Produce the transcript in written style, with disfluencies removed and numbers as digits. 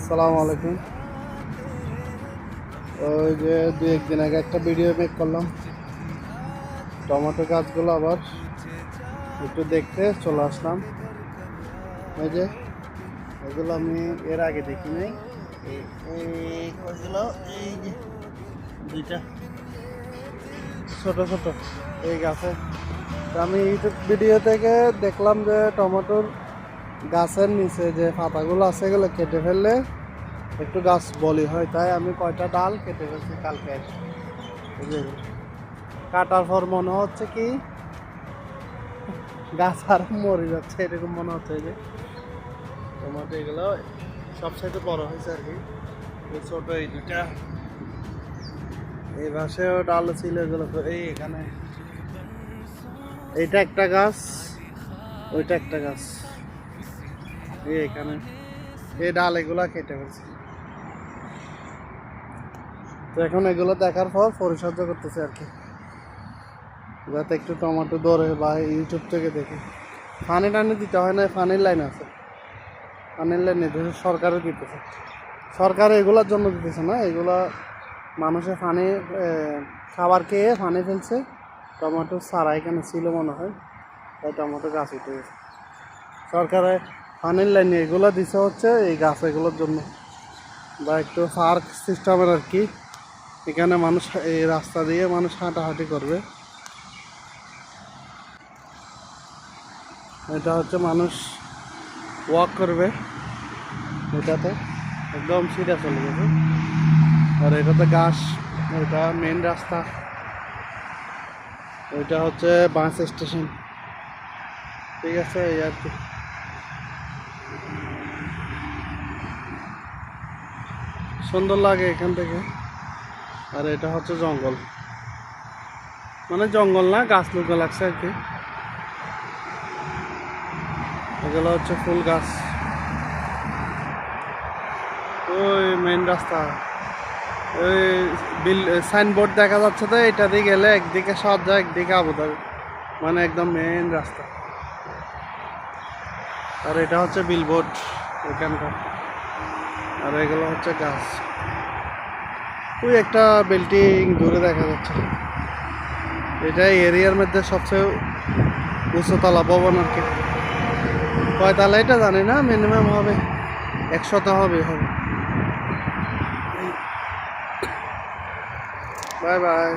আসসালামু আলাইকুম। ওই যে দুই একদিন আগে একটা ভিডিও মেক করলাম, টমেটো গাছগুলো আবার একটু দেখতে চলে আসলাম। ওই যে এগুলো আমি এর আগে দেখি নাই। কয়গুলো, এই যে দুইটা ছোট ছোট এই গাছে। তো আমি ইউটিউব ভিডিও থেকে দেখলাম যে টমেটোর গাছের নিচে যে পাতাগুলো আছে এগুলো কেটে ফেললে একটু গাছ বলি হয়, তাই আমি কয়টা ডাল কেটে ফেলছি কালকে এসে। এই যে কাটার পর মনে হচ্ছে কি গাছ আর মরে যাচ্ছে, এরকম মনে হচ্ছে। যে টমেটো এগুলো সবসাইতে বড় হয়েছে আর কি। ছোট এই দুটা, এই পাশেও ডাল ছিল এগুলো। এই এখানে এইটা একটা গাছ, ওইটা একটা গাছ, এই এখানে এই ডাল এগুলা কেটে ফেলছে। তো এখন এগুলো দেখার পর পরিচর্যা করতেছে আর কি, যাতে একটু টমেটো ধরে, বা ইউটিউব থেকে দেখে। পানি টানি দিতে হয় না, পানির লাইন আছে, পানির লাইন দিতেছে, সরকারও দিতেছে। সরকার এগুলোর জন্য দিতেছে না, এগুলা মানুষের পানি খাবার খেয়ে পানি ফেলছে। টমেটো সারা এখানে ছিল মনে হয়, তাই টমেটো গাছ উঠে গেছে। সরকারে পানির লাইন এগুলো দিছে হচ্ছে এই গাছ এগুলোর জন্য, বা একটু পার্ক সিস্টেমের আর কি। এখানে মানুষ এই রাস্তা দিয়ে মানুষ হাঁটাহাঁটি করবে। এটা হচ্ছে মানুষ ওয়াক করবে এটাতে, একদম সিধা চলে গেছে। আর এটাতে গাছ, ওইটা মেন রাস্তা, ওইটা হচ্ছে বাস স্টেশন। ঠিক আছে, এই আর কি। সুন্দর লাগে এখান থেকে। আর এটা হচ্ছে জঙ্গল, মানে জঙ্গল না, গাছ লুকা লাগছে আর কি। এগুলো হচ্ছে ফুল গাছ। ওই মেন রাস্তা, ওই সাইনবোর্ড দেখা যাচ্ছে, তো এটা দিয়ে গেলে একদিকে সাজা একদিকে আবুধাবি, মানে একদম মেন রাস্তা। আর এটা হচ্ছে বিলবোর্ড এখানকার। আর এগুলো হচ্ছে গাছ। ওই একটা বিল্ডিং দূরে দেখা যাচ্ছে, এটা এরিয়ার মধ্যে সবচেয়ে উঁচুতলা ভবন আর কি। কয়তলা এটা জানি না, মিনিমাম হবে 100 হবে। Bye bye.